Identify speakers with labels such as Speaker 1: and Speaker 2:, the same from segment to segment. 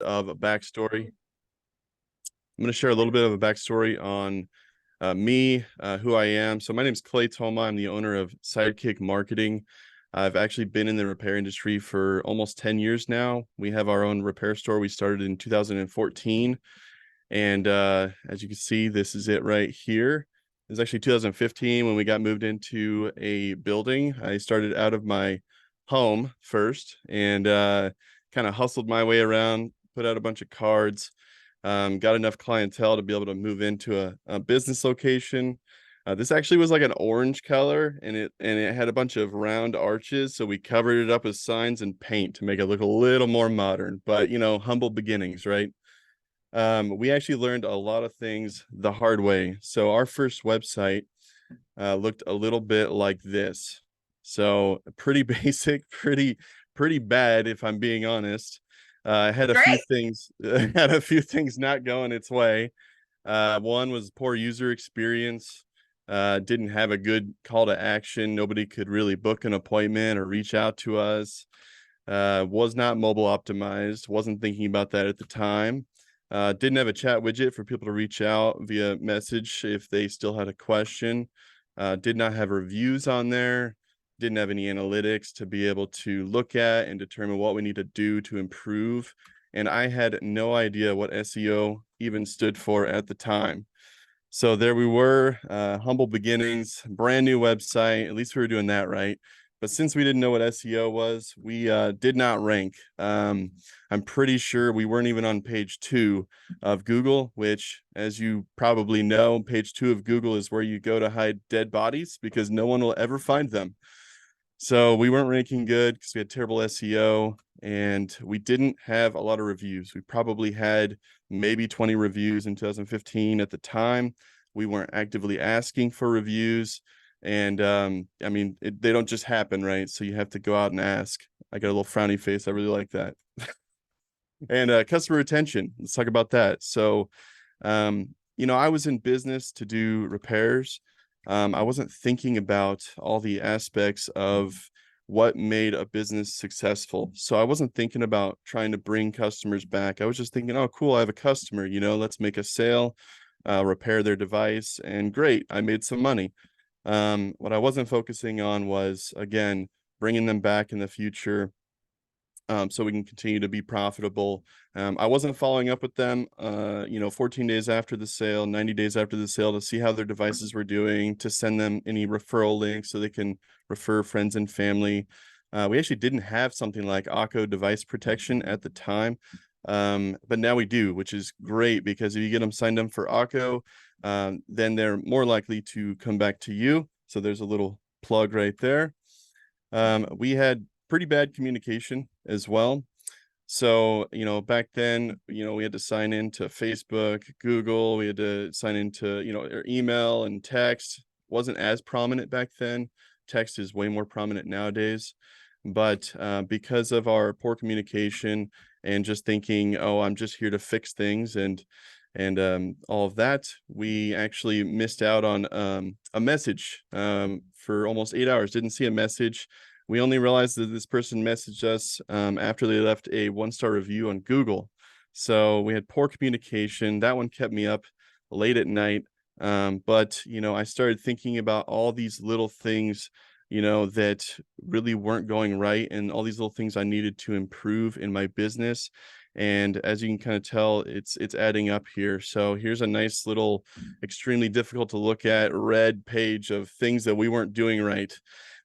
Speaker 1: of a backstory. I'm going to share a little bit of a backstory on me, who I am. So my name is Clay Toma. I'm the owner of SideKick Marketing. I've actually been in the repair industry for almost 10 years now. We have our own repair store. We started in 2014. And as you can see, this is it right here. It was actually 2015 when we got moved into a building. I started out of my home first and kind of hustled my way around, put out a bunch of cards, got enough clientele to be able to move into a business location. This actually was like an orange color, and it had a bunch of round arches, so we covered it up with signs and paint to make it look a little more modern. But humble beginnings, right? We actually learned a lot of things the hard way. So our first website looked a little bit like this. So pretty basic, pretty bad, if I'm being honest. Had a few
Speaker 2: Great.
Speaker 1: things had a few things not going its way. One was poor user experience. Didn't have a good call to action. Nobody could really book an appointment or reach out to us. Was not mobile optimized. Wasn't thinking about that at the time. Didn't have a chat widget for people to reach out via message if they still had a question. Did not have reviews on there. Didn't have any analytics to be able to look at and determine what we need to do to improve. And I had no idea what SEO even stood for at the time. So there we were, humble beginnings, brand new website. At least we were doing that right. But since we didn't know what SEO was, we did not rank. I'm pretty sure we weren't even on page 2 of Google, which, as you probably know, page 2 of Google is where you go to hide dead bodies because no one will ever find them. So we weren't ranking good because we had terrible SEO and we didn't have a lot of reviews. We probably had maybe 20 reviews in 2015 at the time. We weren't actively asking for reviews. And I mean, they don't just happen, right? So you have to go out and ask. I got a little frowny face. I really like that. And customer retention. Let's talk about that. So, I was in business to do repairs. I wasn't thinking about all the aspects of what made a business successful. So I wasn't thinking about trying to bring customers back. I was just thinking, oh, cool, I have a customer, let's make a sale, repair their device, and great, I made some money. What I wasn't focusing on was, again, bringing them back in the future, so we can continue to be profitable. I wasn't following up with them, 14 days after the sale, 90 days after the sale to see how their devices were doing, to send them any referral links so they can refer friends and family. We actually didn't have something like Akko device protection at the time, but now we do, which is great because if you get them signed up for Akko, then they're more likely to come back to you. So there's a little plug right there. We had pretty bad communication as well. So, back then, we had to sign into Facebook, Google, we had to sign into, email and text. Wasn't as prominent back then. Text is way more prominent nowadays. But because of our poor communication and just thinking, oh, I'm just here to fix things and all of that, we actually missed out on a message for almost 8 hours. Didn't see a message. We only realized that this person messaged us after they left a 1-star review on Google. So we had poor communication. That one kept me up late at night. But I started thinking about all these little things, that really weren't going right, and all these little things I needed to improve in my business. And as you can kind of tell, it's adding up here. So here's a nice little, extremely difficult to look at red page of things that we weren't doing right.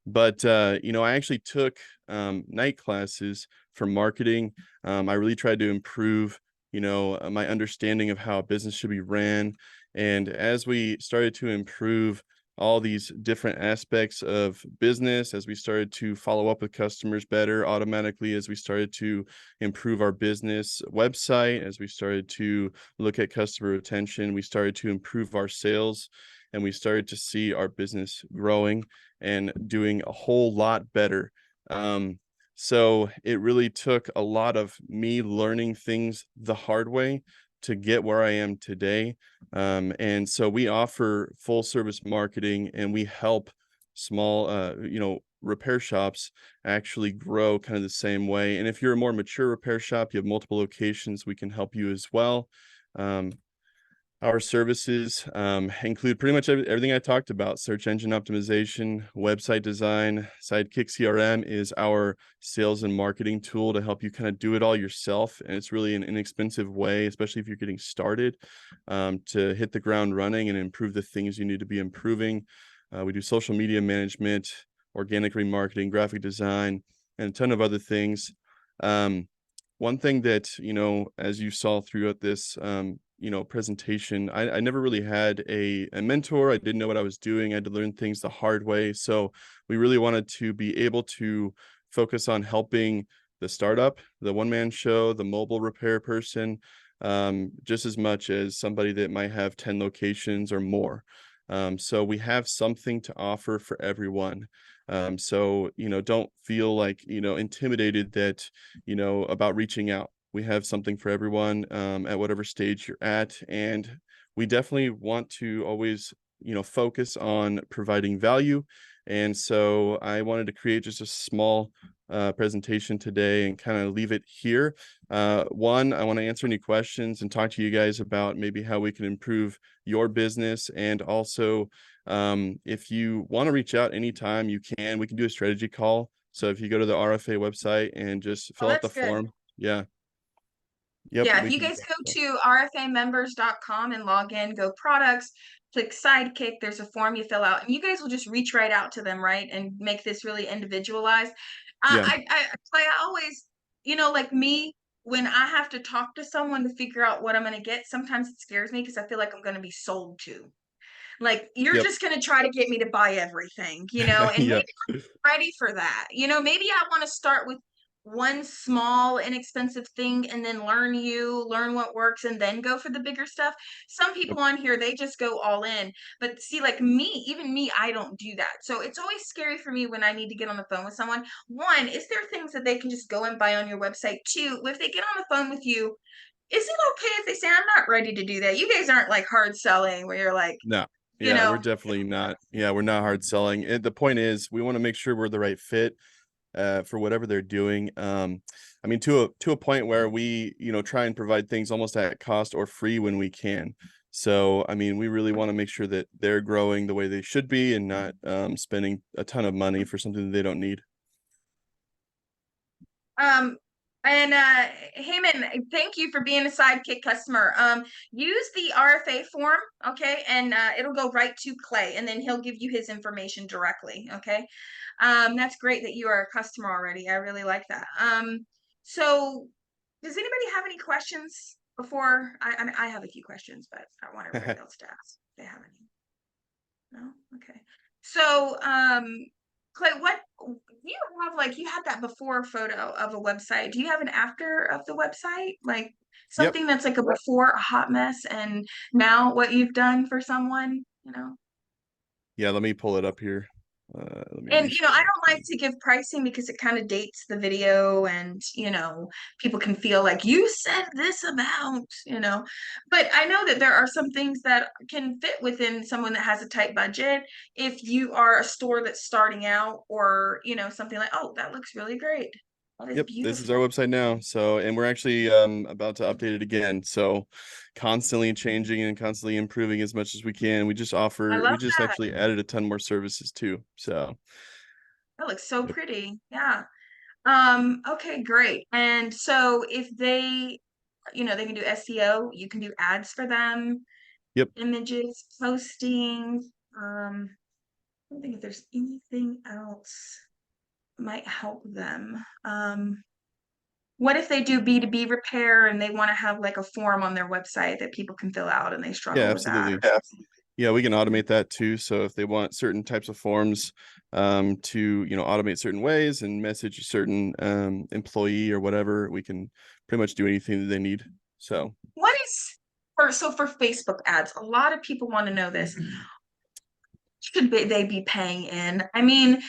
Speaker 1: But I actually took night classes for marketing. I really tried to improve, my understanding of how a business should be ran. And as we started to improve all these different aspects of business, as we started to follow up with customers better automatically, as we started to improve our business website, as we started to look at customer retention, we started to improve our sales, and we started to see our business growing and doing a whole lot better. So it really took a lot of me learning things the hard way to get where I am today. And so we offer full service marketing, and we help small, repair shops actually grow kind of the same way. And if you're a more mature repair shop, you have multiple locations, we can help you as well. Our services include pretty much everything I talked about: search engine optimization, website design. SideKick CRM is our sales and marketing tool to help you kind of do it all yourself. And it's really an inexpensive way, especially if you're getting started, to hit the ground running and improve the things you need to be improving. We do social media management, organic remarketing, graphic design, and a ton of other things. One thing that, as you saw throughout this, presentation, I never really had a mentor. I didn't know what I was doing. I had to learn things the hard way. So we really wanted to be able to focus on helping the startup, the one-man show, the mobile repair person, just as much as somebody that might have 10 locations or more. So we have something to offer for everyone. So, don't feel like, intimidated that, about reaching out. We have something for everyone, at whatever stage you're at. And we definitely want to always, focus on providing value. And so I wanted to create just a small presentation today and kind of leave it here. One, I want to answer any questions and talk to you guys about maybe how we can improve your business. And also, if you want to reach out anytime, you can. We can do a strategy call. So if you go to the RFA website and just
Speaker 2: Oh,
Speaker 1: fill out the
Speaker 2: that's good.
Speaker 1: form. Yeah. Yep,
Speaker 2: Yeah, if
Speaker 1: we
Speaker 2: you
Speaker 1: can do
Speaker 2: guys
Speaker 1: that.
Speaker 2: go to rfamembers.com and log in, go products, click Sidekick, there's a form you fill out, and you guys will just reach right out to them, right? And make this really individualized.
Speaker 1: Yeah.
Speaker 2: I always, like me, when I have to talk to someone to figure out what I'm going to get, sometimes it scares me because I feel like I'm going to be sold to. Like, you're
Speaker 1: Yep.
Speaker 2: just going to try to get me to buy everything, and maybe
Speaker 1: Yep.
Speaker 2: ready for that. Maybe I want to start with one small, inexpensive thing and then learn what works, and then go for the bigger stuff. Some
Speaker 1: Yep.
Speaker 2: people on here, they just go all in. But see, like me, even me, I don't do that. So it's always scary for me when I need to get on the phone with someone. One, is there things that they can just go and buy on your website? Two, if they get on the phone with you, is it okay if they say, I'm not ready to do that? You guys aren't like hard selling where you're like,
Speaker 1: No.
Speaker 2: you
Speaker 1: Yeah, we're
Speaker 2: know,
Speaker 1: definitely not. Yeah, we're not hard selling. The point is we want to make sure we're the right fit for whatever they're doing. I mean, to a point where we, try and provide things almost at cost or free when we can. So, I mean, we really want to make sure that they're growing the way they should be and not spending a ton of money for something that they don't need.
Speaker 2: Um, and Heyman, thank you for being a Sidekick customer. Use the RFA form, okay, and it'll go right to Clay, and then he'll give you his information directly, okay. That's great that you are a customer already. I really like that. So does anybody have any questions before I have a few questions, but I want everybody else to ask if they have any. No? Okay. So, Clay, what you have, like, you had that before photo of a website. Do you have an after of the website? Like
Speaker 1: Yep.
Speaker 2: something that's like a before, a hot mess, and now what you've done for someone?
Speaker 1: Yeah, let me pull it up here. Let me
Speaker 2: And
Speaker 1: reshare
Speaker 2: I
Speaker 1: my
Speaker 2: don't like
Speaker 1: screen.
Speaker 2: to give pricing because it kind of dates the video, and people can feel like you said this amount. But I know that there are some things that can fit within someone that has a tight budget. If you are a store that's starting out, or something like, oh, that looks really great. That is
Speaker 1: Yep, this is our
Speaker 2: beautiful.
Speaker 1: website now. So, and we're actually about to update it again. So, constantly changing and constantly improving as much as we can.
Speaker 2: I
Speaker 1: We
Speaker 2: love
Speaker 1: just
Speaker 2: that.
Speaker 1: actually added a ton more services too. So,
Speaker 2: That looks so
Speaker 1: yep.
Speaker 2: pretty. Yeah. Okay, great. And so if they can do SEO, you can do ads for them,
Speaker 1: Yep.
Speaker 2: images, posting. I don't think if there's anything else might help them. What if they do B2B repair and they want to have like a form on their website that people can fill out and they
Speaker 1: Yeah,
Speaker 2: struggle with that?
Speaker 1: absolutely. Yeah, we can automate that too. So if they want certain types of forms to, automate certain ways and message a certain employee or whatever, we can pretty much do anything that they need. So,
Speaker 2: What is for Facebook ads? A lot of people want to know this. They be paying in? I mean,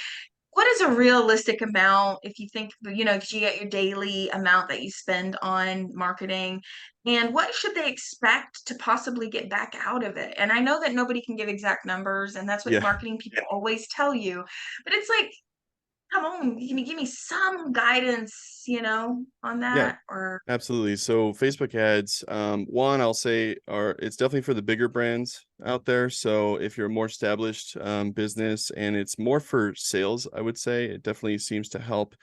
Speaker 2: what is a realistic amount if you think, if you get your daily amount that you spend on marketing, and what should they expect to possibly get back out of it? And I know that nobody can give exact numbers, and that's what
Speaker 1: yeah.
Speaker 2: marketing people always tell you, but it's like, come on, can you give me some guidance, on
Speaker 1: Yeah,
Speaker 2: that? Or
Speaker 1: absolutely. So Facebook ads, one I'll say are it's definitely for the bigger brands out there. So if you're a more established business and it's more for sales, I would say it definitely seems to help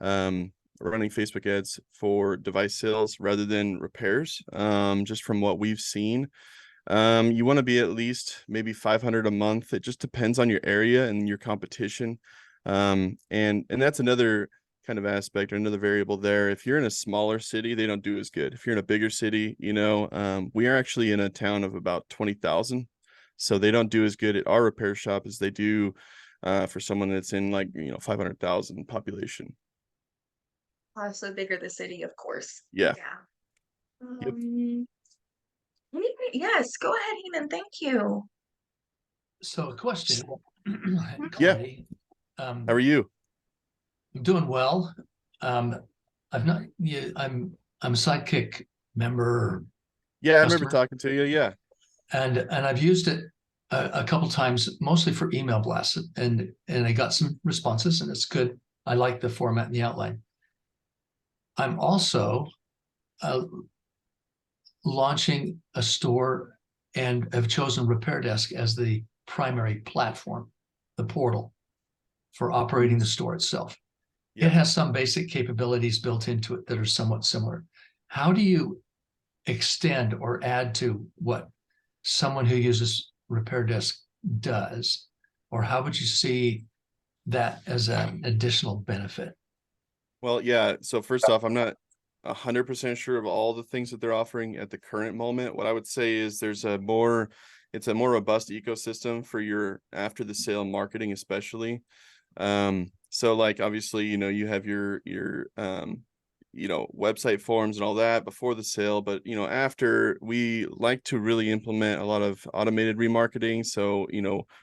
Speaker 1: um, running Facebook ads for device sales rather than repairs. Just from what we've seen, you want to be at least maybe 500 a month. It just depends on your area and your competition. And that's another kind of aspect or another variable there. If you're in a smaller city, they don't do as good. If you're in a bigger city, we are actually in a town of about 20,000. So they don't do as good at our repair shop as they do for someone that's in like, 500,000 population.
Speaker 2: so bigger the city, of course.
Speaker 1: Yeah.
Speaker 2: Yeah.
Speaker 1: Yep.
Speaker 2: Yes, go ahead, Heman. Thank you.
Speaker 3: So a question,
Speaker 1: Yeah.
Speaker 3: Clay.
Speaker 1: How are you?
Speaker 3: I'm doing well. I've not. Yeah, I'm a SideKick member,
Speaker 1: Yeah, I remember
Speaker 3: customer,
Speaker 1: talking to you. Yeah.
Speaker 3: and I've used it a couple times, mostly for email blasts, and I got some responses, and it's good. I like the format and the outline. I'm also uh, launching a store and have chosen Repair Desk as the primary platform, the portal for operating the store itself.
Speaker 1: Yeah.
Speaker 3: It has some basic capabilities built into it that are somewhat similar. How do you extend or add to what someone who uses Repair Desk does? Or how would you see that as an additional benefit?
Speaker 1: Well, yeah. So first off, I'm not 100% sure of all the things that they're offering at the current moment. What I would say is it's a more robust ecosystem for your after the sale marketing, especially. So like obviously, you have your website forms and all that before the sale, but after, we like to really implement a lot of automated remarketing. So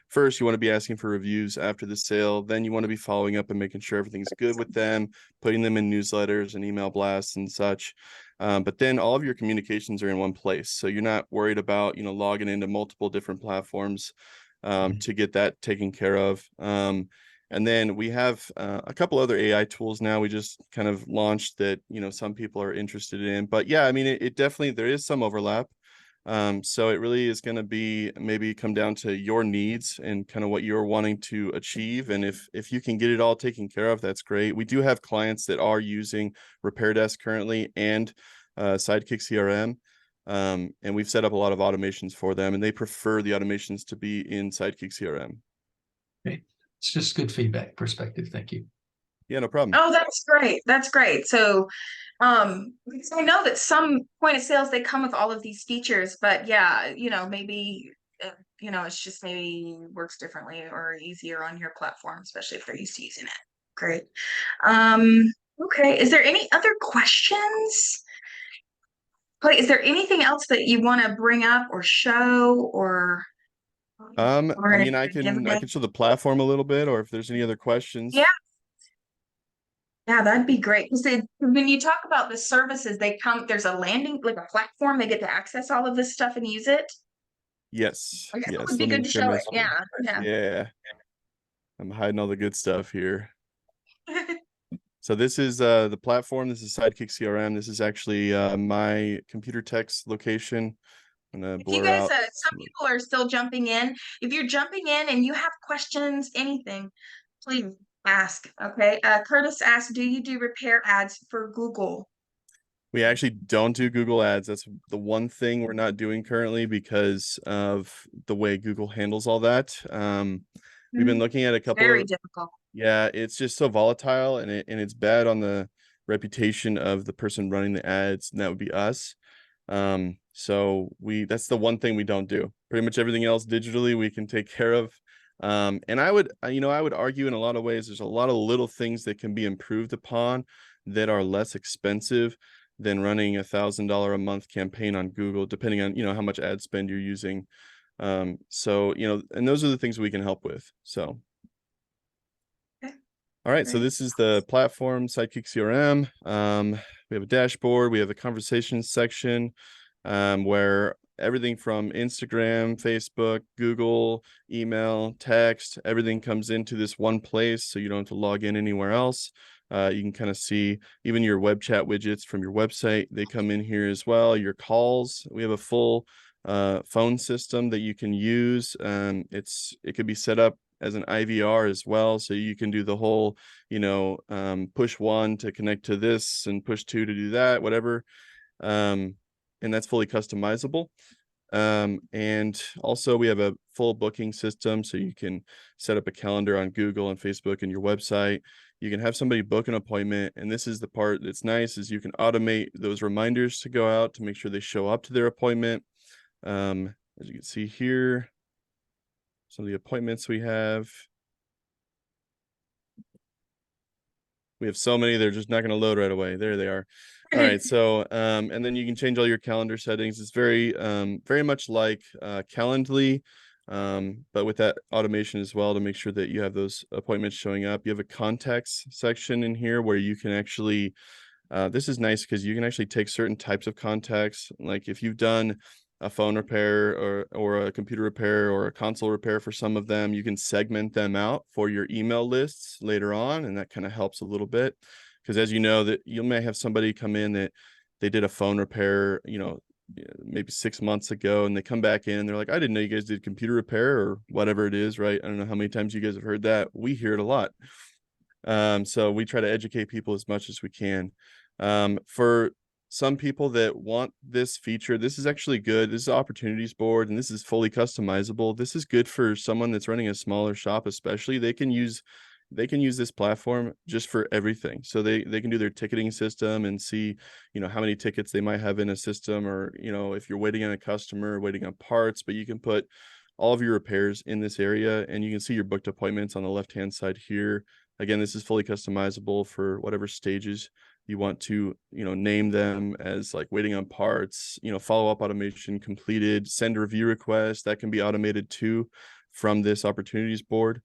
Speaker 1: first you want to be asking for reviews after the sale, then you want to be following up and making sure everything's good with them, putting them in newsletters and email blasts and such. But then all of your communications are in one place, so you're not worried about logging into multiple different platforms to get that taken care of. And then we have a couple other AI tools now we just kind of launched that, some people are interested in. But yeah, I mean, it definitely, there is some overlap. So it really is going to be maybe come down to your needs and kind of what you're wanting to achieve. And if you can get it all taken care of, that's great. We do have clients that are using Repair Desk currently and SideKick CRM. And we've set up a lot of automations for them, and they prefer the automations to be in SideKick CRM.
Speaker 3: Okay. It's just good feedback perspective. Thank you.
Speaker 1: Yeah, no problem.
Speaker 2: Oh, that's great. That's great. So, because I know that some point of sales, they come with all of these features, but yeah, maybe, it's just maybe works differently or easier on your platform, especially if they're used to using it. Great. Okay. Is there any other questions? Clay, is there anything else that you want to bring up or show or
Speaker 1: I mean, I
Speaker 2: give
Speaker 1: can I
Speaker 2: me?
Speaker 1: can show the platform a little bit, or if there's any other
Speaker 2: Yeah.
Speaker 1: questions.
Speaker 2: Yeah, that'd be great. Because when you talk about the services, there's a landing, like a platform, they get to access all of this stuff and use it.
Speaker 1: Yes,
Speaker 2: Okay, that would
Speaker 1: yes.
Speaker 2: be
Speaker 1: Let
Speaker 2: good
Speaker 1: me
Speaker 2: to
Speaker 1: share
Speaker 2: show
Speaker 1: my
Speaker 2: it.
Speaker 1: screen.
Speaker 2: Yeah, yeah.
Speaker 1: Yeah, I'm hiding all the good stuff here. So this is the platform. This is SideKick CRM. This is actually my computer text location. I'm gonna
Speaker 2: If you
Speaker 1: blur
Speaker 2: guys,
Speaker 1: out.
Speaker 2: some people are still jumping in. If you're jumping in and you have questions, anything, please ask. Okay. Curtis asked, do you do repair ads for Google?
Speaker 1: We actually don't do Google ads. That's the one thing we're not doing currently because of the way Google handles all that. We've been looking at a couple
Speaker 2: Very
Speaker 1: of,
Speaker 2: difficult.
Speaker 1: yeah, it's just so volatile, and it's bad on the reputation of the person running the ads, and that would be us. So that's the one thing we don't do. Pretty much everything else digitally we can take care of. And I would argue in a lot of ways there's a lot of little things that can be improved upon that are less expensive than running $1,000 a month campaign on Google, depending on how much ad spend you're using. So and those are the things we can help with. So
Speaker 2: Okay.
Speaker 1: all right, so
Speaker 2: Great.
Speaker 1: this is the platform, SideKick CRM. We have a dashboard, we have a conversations section, where everything from Instagram, Facebook, Google, email, text, everything comes into this one place, so you don't have to log in anywhere else. You can kind of see even your web chat widgets from your website, they come in here as well. Your calls, we have a full phone system that you can use. It could be set up as an IVR as well, so you can do the whole, push 1 to connect to this and push 2 to do that, whatever. And that's fully customizable. And also we have a full booking system, so you can set up a calendar on Google and Facebook and your website. You can have somebody book an appointment, and this is the part that's nice, is you can automate those reminders to go out to make sure they show up to their appointment. As you can see here, some of the appointments we have. We have so many, they're just not going to load right away. There they are. All right. So, and then you can change all your calendar settings. It's very, very much like Calendly, but with that automation as well, to make sure that you have those appointments showing up. You have a contacts section in here where you can actually, this is nice because you can actually take certain types of contacts. Like if you've done a phone repair or a computer repair or a console repair for some of them, you can segment them out for your email lists later on, and that kind of helps a little bit, because as you know, that you may have somebody come in that they did a phone repair, maybe 6 months ago, and they come back in and they're like, I didn't know you guys did computer repair or whatever it is, right? I don't know how many times you guys have heard that. We hear it a lot. So we try to educate people as much as we can. For some people that want this feature, this is actually good. This is opportunities board, and this is fully customizable. This is good for someone that's running a smaller shop, especially. They can use this platform just for everything. So they can do their ticketing system and see, how many tickets they might have in a system, or, if you're waiting on a customer, waiting on parts, but you can put all of your repairs in this area, and you can see your booked appointments on the left-hand side here. Again, this is fully customizable for whatever stages you want to, name them as, like waiting on parts, follow-up automation completed, send a review request that can be automated too from this opportunities board.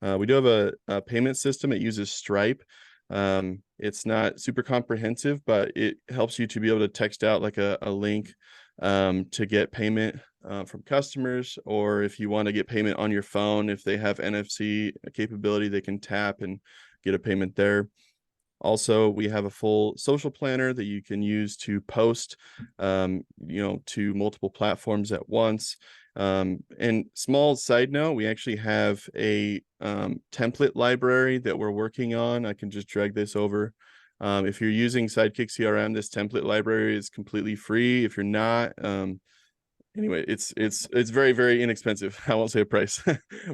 Speaker 1: We do have a payment system. It uses Stripe. It's not super comprehensive, but it helps you to be able to text out like a link to get payment from customers, or if you want to get payment on your phone, if they have NFC capability, they can tap and get a payment there. Also, we have a full social planner that you can use to post, to multiple platforms at once. And small side note, we actually have a template library that we're working on. I can just drag this over. If you're using SideKick CRM, this template library is completely free. If you're not, anyway, it's very, very inexpensive. I won't say a price,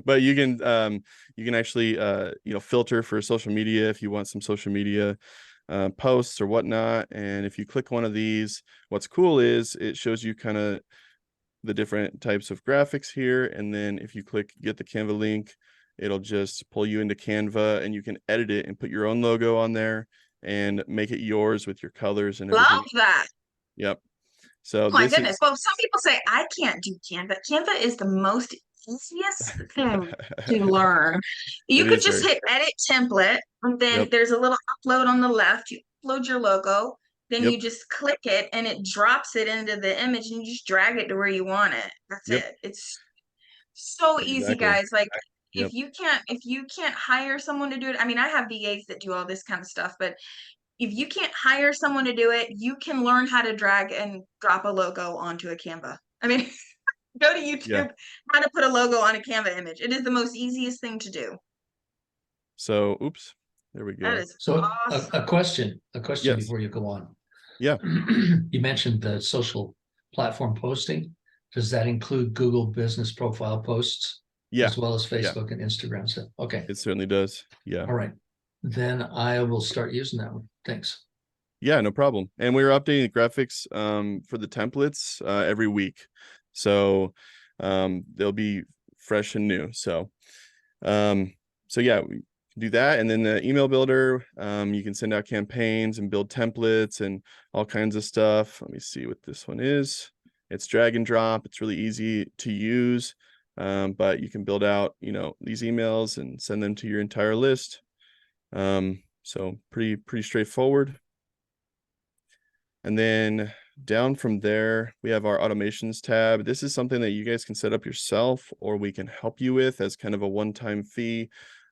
Speaker 1: but you can actually filter for social media if you want some social media posts or whatnot. And if you click one of these, what's cool is it shows you kind of the different types of graphics here. And then if you click get the Canva link, it'll just pull you into Canva, and you can edit it and put your own logo on there and make it yours with your colors and everything.
Speaker 2: Love that.
Speaker 1: Yep. So
Speaker 2: Oh my goodness. Well, some people say I can't do Canva. Canva is the most easiest thing to learn. You could just hit edit template, and then there's a little upload on the left. You upload your logo, then you just click it, and it drops it into the image, and you just drag it to where you want it. That's it. It's so easy, guys. Like if you can't hire someone to do it, I mean, I have VAs that do all this kind of stuff, but if you can't hire someone to do it, you can learn how to drag and drop a logo onto a Canva. I mean, go to YouTube, how to put a logo on a Canva image. It is the most easiest thing to do.
Speaker 1: So, oops, there we go.
Speaker 2: That is
Speaker 3: So
Speaker 2: awesome.
Speaker 3: a question before you go on.
Speaker 1: Yeah.
Speaker 3: You mentioned the social platform posting. Does that include Google business profile posts?
Speaker 1: Yeah.
Speaker 3: As well as Facebook and Instagram stuff? Okay.
Speaker 1: It certainly does. Yeah.
Speaker 3: All right. Then I will start using that one. Thanks.
Speaker 1: Yeah, no problem. And we're updating the graphics for the templates every week. So they'll be fresh and new. So yeah, we do that. And then the email builder, you can send out campaigns and build templates and all kinds of stuff. Let me see what this one is. It's drag and drop. It's really easy to use, but you can build out, these emails and send them to your entire list. So pretty straightforward. And then down from there, we have our automations tab. This is something that you guys can set up yourself, or we can help you with as kind of a one-time fee.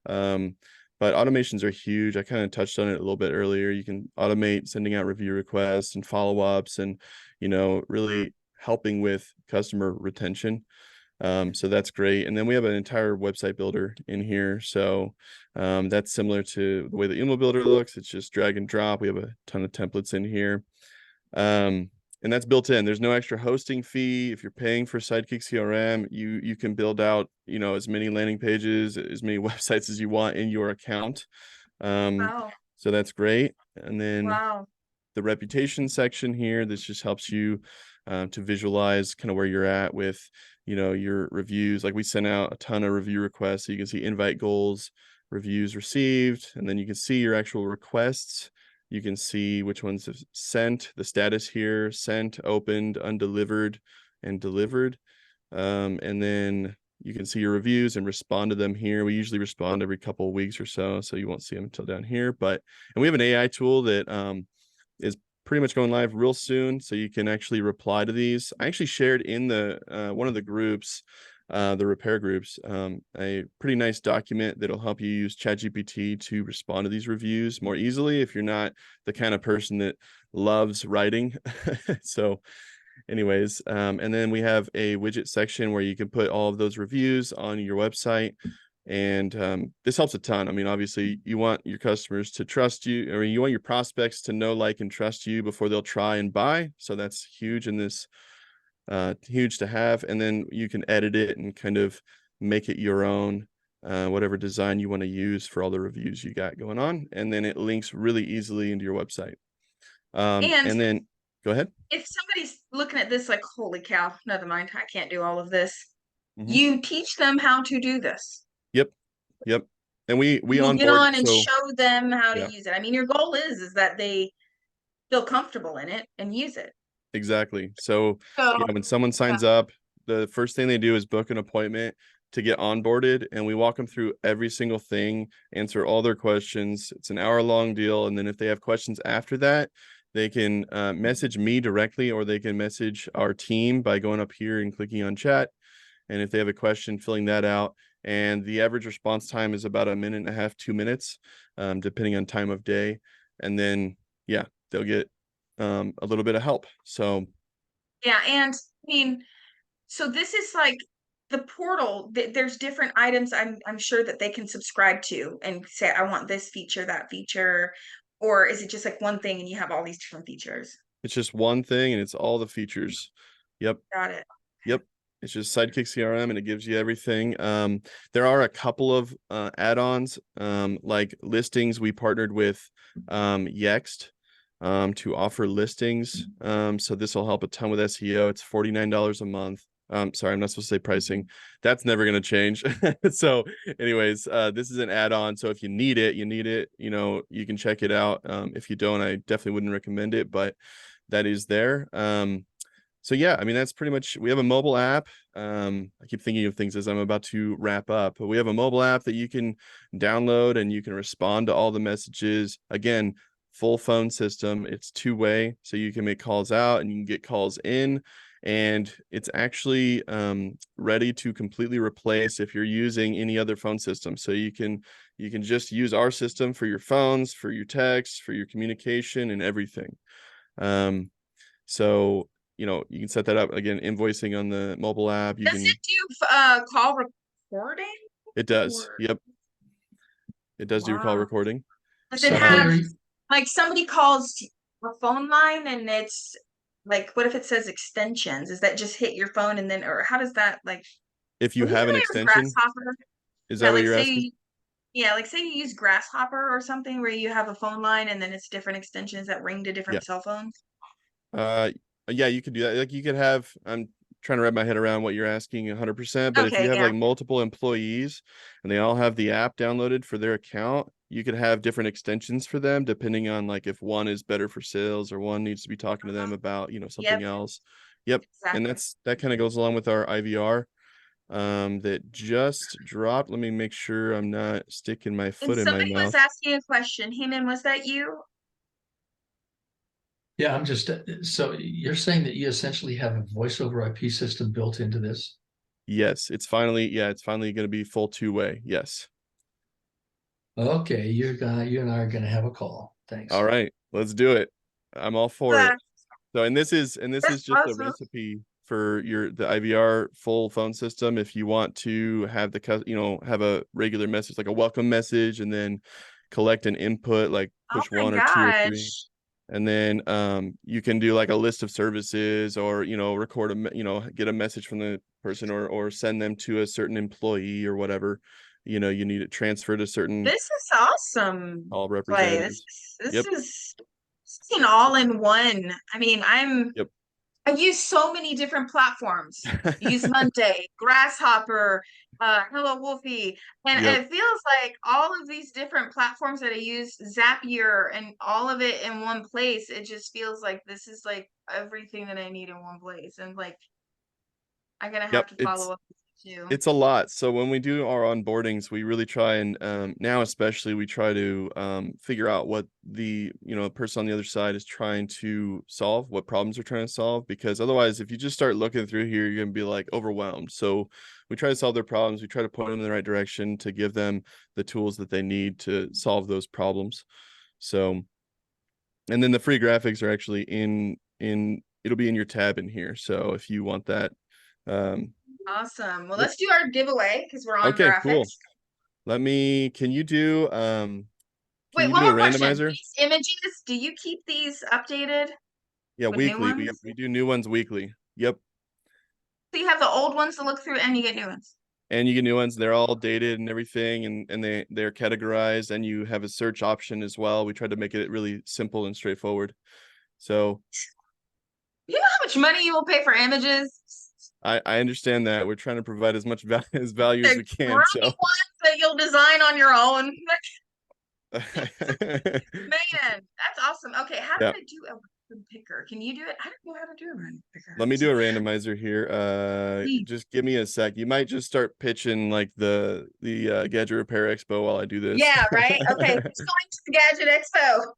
Speaker 1: But automations are huge. I kind of touched on it a little bit earlier. You can automate sending out review requests and follow-ups, and, you know, really helping with customer retention. So that's great. And then we have an entire website builder in here. So that's similar to the way the email builder looks. It's just drag and drop. We have a ton of templates in here. And that's built in. There's no extra hosting fee. If you're paying for SideKick CRM, you can build out, you know, as many landing pages, as many websites as you want in your account.
Speaker 2: Wow.
Speaker 1: So that's great. And then
Speaker 2: Wow.
Speaker 1: the reputation section here, this just helps you to visualize kind of where you're at with, you know, your reviews. Like we sent out a ton of review requests, so you can see invite goals, reviews received, and then you can see your actual requests. You can see which ones have sent, the status here, sent, opened, undelivered, and delivered. And then you can see your reviews and respond to them here. We usually respond every couple of weeks or so, so you won't see them until down here. But, and we have an AI tool that is pretty much going live real soon, so you can actually reply to these. I actually shared in the one of the groups, the repair groups, a pretty nice document that'll help you use ChatGPT to respond to these reviews more easily if you're not the kind of person that loves writing. So anyways, and then we have a widget section where you can put all of those reviews on your website. And this helps a ton. I mean, obviously you want your customers to trust you, or you want your prospects to know, like, and trust you before they'll try and buy. So that's huge in this, huge to have. And then you can edit it and kind of make it your own, whatever design you want to use for all the reviews you got going on. And then it links really easily into your website.
Speaker 2: And
Speaker 1: and then go ahead.
Speaker 2: if somebody's looking at this like, holy cow, never mind, I can't do all of this.
Speaker 1: Mhm.
Speaker 2: You teach them how to do this.
Speaker 1: Yep. And we
Speaker 2: You get
Speaker 1: onboard,
Speaker 2: on and
Speaker 1: so
Speaker 2: show them how to
Speaker 1: yeah,
Speaker 2: use it. I mean, your goal is that they feel comfortable in it and use it.
Speaker 1: exactly. So,
Speaker 2: So
Speaker 1: you know, when someone signs up, the first thing they do is book an appointment to get onboarded, and we walk them through every single thing, answer all their questions. It's an hour-long deal, and then if they have questions after that, they can message me directly, or they can message our team by going up here and clicking on chat. And if they have a question, filling that out. And the average response time is about 1.5 minutes, 2 minutes, depending on time of day. And then, yeah, they'll get a little bit of help. So
Speaker 2: yeah, and I mean, so this is like the portal. There's different items I'm sure that they can subscribe to and say, I want this feature, that feature, or is it just like one thing and you have all these different features?
Speaker 1: it's just one thing and it's all the features. Yep.
Speaker 2: Got it.
Speaker 1: Yep. It's just SideKick CRM, and it gives you everything. There are a couple of add-ons, like listings. We partnered with Yext to offer listings. So this will help a ton with SEO. It's $49 a month. Sorry, I'm not supposed to say pricing. That's never going to change. So anyways, this is an add-on. So if you need it, you know, you can check it out. If you don't, I definitely wouldn't recommend it, but that is there. So yeah, I mean, that's pretty much, we have a mobile app. I keep thinking of things as I'm about to wrap up, but we have a mobile app that you can download and you can respond to all the messages. Again, full phone system. It's two-way, so you can make calls out and you can get calls in, and it's actually ready to completely replace if you're using any other phone system. So you can just use our system for your phones, for your texts, for your communication, and everything. So you know, you can set that up. Again, invoicing on the mobile app. You
Speaker 2: Does
Speaker 1: can.
Speaker 2: it do call recording?
Speaker 1: It does.
Speaker 2: Or
Speaker 1: Yep. It does do call
Speaker 2: wow.
Speaker 1: recording.
Speaker 2: Does it
Speaker 3: So
Speaker 2: have
Speaker 3: Claire,
Speaker 2: like somebody calls a phone line and it's like, what if it says extensions? Is that just hit your phone and then, or how does that like?
Speaker 1: If you
Speaker 2: Have you
Speaker 1: have an
Speaker 2: ever used
Speaker 1: extension,
Speaker 2: Grasshopper?
Speaker 1: is
Speaker 2: Yeah,
Speaker 1: that what
Speaker 2: like
Speaker 1: you're asking?
Speaker 2: like say you use Grasshopper or something where you have a phone line and then it's different extensions that ring to
Speaker 1: Yeah.
Speaker 2: different cell phones.
Speaker 1: Yeah, you could do that. Like you could have, I'm trying to wrap my head around what you're asking 100%, but if you
Speaker 2: Okay,
Speaker 1: have
Speaker 2: yeah.
Speaker 1: like multiple employees and they all have the app downloaded for their account, you could have different extensions for them depending on like if one is better for sales or one needs to be talking to them about, you know, something
Speaker 2: Yep,
Speaker 1: else. Yep. And
Speaker 2: exactly.
Speaker 1: that kind of goes along with our IVR that just dropped. Let me make sure I'm not sticking my
Speaker 2: And
Speaker 1: foot in my
Speaker 2: somebody was
Speaker 1: mouth.
Speaker 2: asking a question. Heyman, was that you?
Speaker 3: Yeah, I'm just, so you're saying that you essentially have a voice over IP system built into this?
Speaker 1: Yes, it's finally going to be full two-way. Yes.
Speaker 3: Okay, you and I are gonna have a call.
Speaker 1: All
Speaker 3: Thanks.
Speaker 1: right, let's do it. I'm all for it.
Speaker 2: Uh,
Speaker 1: So, and this
Speaker 2: that's
Speaker 1: is just a
Speaker 2: awesome.
Speaker 1: recipe for the IVR full phone system. If you want to have have a regular message, like a welcome message, and then collect an input, like
Speaker 2: Oh
Speaker 1: push
Speaker 2: my
Speaker 1: one or two or three,
Speaker 2: gosh.
Speaker 1: and then you can do like a list of services, or record get a message from the person, or send them to a certain employee or whatever. You need it transferred to certain
Speaker 2: This is awesome,
Speaker 1: call
Speaker 2: Clay.
Speaker 1: representatives.
Speaker 2: This
Speaker 1: Yep.
Speaker 2: is an all-in-one. I mean,
Speaker 1: Yep.
Speaker 2: I use so many different platforms. Use Monday, Grasshopper, Hello Wolfie, and
Speaker 1: Yep.
Speaker 2: it feels like all of these different platforms that I use, Zapier, and all of it in one place. It just feels like this is like everything that I need in one place, and like I'm gonna have
Speaker 1: Yep.
Speaker 2: to
Speaker 1: It's
Speaker 2: follow up with you too.
Speaker 1: it's a lot. So when we do our onboardings, we really try and now especially we try to figure out what the person on the other side is trying to solve, what problems they're trying to solve, because otherwise if you just start looking through here, you're gonna be like overwhelmed. So we try to solve their problems, we try to point them in the right direction to give them the tools that they need to solve those problems. So, and then the free graphics are actually in it'll be in your tab in here. So if you want that, um
Speaker 2: Awesome. Well,
Speaker 1: yep.
Speaker 2: let's do our giveaway because we're on
Speaker 1: Okay, cool.
Speaker 2: graphics.
Speaker 1: Can you do can
Speaker 2: Wait,
Speaker 1: you
Speaker 2: one
Speaker 1: do a
Speaker 2: more question.
Speaker 1: randomizer?
Speaker 2: These images, do you keep these updated
Speaker 1: Yeah,
Speaker 2: with new
Speaker 1: weekly.
Speaker 2: ones?
Speaker 1: We do new ones weekly. Yep.
Speaker 2: So you have the old ones to look through and you get new ones.
Speaker 1: And you get new ones. They're all dated and everything, and they're categorized, and you have a search option as well. We tried to make it really simple and straightforward. So
Speaker 2: You know how much money you will pay for images?
Speaker 1: I understand that we're trying to provide as much value
Speaker 2: The
Speaker 1: as we can.
Speaker 2: crummy
Speaker 1: So
Speaker 2: ones that you'll design on your own.
Speaker 1: yeah.
Speaker 2: Man, that's awesome. Okay, how do I do a random picker? Can you do it? I don't know how to do a random picker.
Speaker 1: Let me do a randomizer here.
Speaker 2: Please.
Speaker 1: Just give me a sec. You might just start pitching like the Gadget Repair Expo while I do this.
Speaker 2: Yeah, right. Okay, who's going to the Gadget Expo?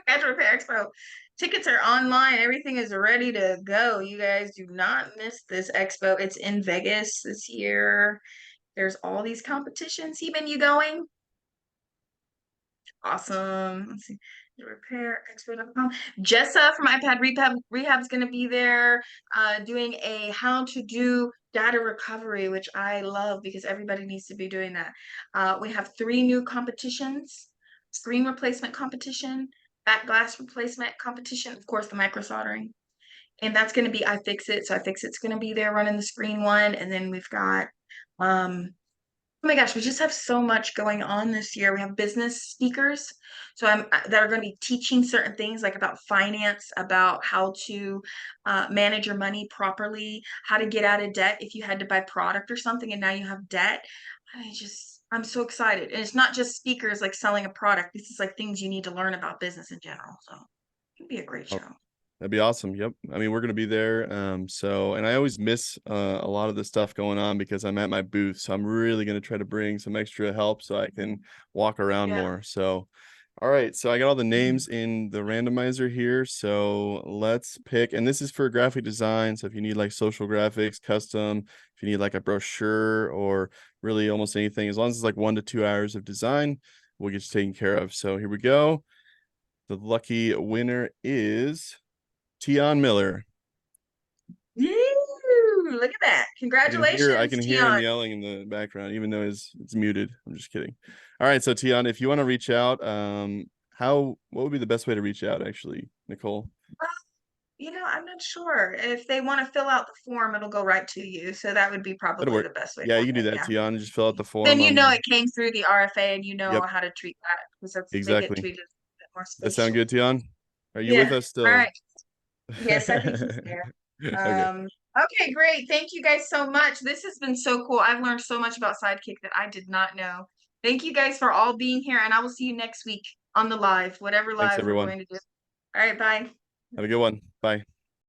Speaker 2: Gadget Repair Expo. Tickets are online. Everything is ready to go. You guys do not miss this expo. It's in Vegas this year. There's all these competitions. Even you going? Awesome. Let's see. RepairExpo.com. Jessa from iPad Rehab is going to be there doing a how to do data recovery, which I love because everybody needs to be doing that. We have 3 new competitions: screen replacement competition, back glass replacement competition, of course, the micro soldering. And that's going to be iFixit. So iFixit's going to be there running the screen one. And then we've got oh my gosh, we just have so much going on this year. We have business speakers, so that are going to be teaching certain things like about finance, about how to manage your money properly, how to get out of debt if you had to buy product or something and now you have debt. I'm so excited. And it's not just speakers like selling a product. This is like things you need to learn about business in general. So it'd be a great
Speaker 1: Oh,
Speaker 2: show.
Speaker 1: that'd be awesome. Yep. I mean, we're gonna be there. So, and I always miss a lot of the stuff going on because I'm at my booth. So I'm really gonna try to bring some extra help so I can walk around
Speaker 2: Yeah.
Speaker 1: more. So, all right. So I got all the names in the randomizer here. So let's pick, and this is for graphic design. So if you need like social graphics, custom, if you need like a brochure or really almost anything, as long as it's like 1 to 2 hours of design, we'll get you taken care of. So here we go. The lucky winner is Tion Miller.
Speaker 2: Look at that.
Speaker 1: I
Speaker 2: Congratulations,
Speaker 1: can hear him
Speaker 2: Tion.
Speaker 1: yelling in the background, even though it's muted. I'm just kidding. All right, so Tion, if you want to reach out, what would be the best way to reach out actually, Nicole?
Speaker 2: I'm not sure. If they want to fill out the form, it'll go right to you. So that would be
Speaker 1: That'll
Speaker 2: probably
Speaker 1: work.
Speaker 2: the best way
Speaker 1: Yeah,
Speaker 2: for
Speaker 1: you can do
Speaker 2: it.
Speaker 1: that,
Speaker 2: Yeah.
Speaker 1: Tion. Just fill out the
Speaker 2: Then
Speaker 1: form
Speaker 2: you
Speaker 1: on
Speaker 2: know
Speaker 1: the
Speaker 2: it came through the RFA and you know
Speaker 1: Yep,
Speaker 2: how to treat that because they get
Speaker 1: exactly.
Speaker 2: treated a bit more
Speaker 1: Does that sound
Speaker 2: special.
Speaker 1: good, Tion? Are you with
Speaker 2: Yeah.
Speaker 1: us
Speaker 2: All
Speaker 1: still?
Speaker 2: right. Yes, I think he's there.
Speaker 1: Okay.
Speaker 2: Okay, great. Thank you guys so much. This has been so cool. I've learned so much about SideKick that I did not know. Thank you guys for all being here, and I will see you next week on the live, whatever
Speaker 1: Thanks,
Speaker 2: live we're
Speaker 1: everyone.
Speaker 2: going to do. All right, bye.
Speaker 1: Have a good one. Bye.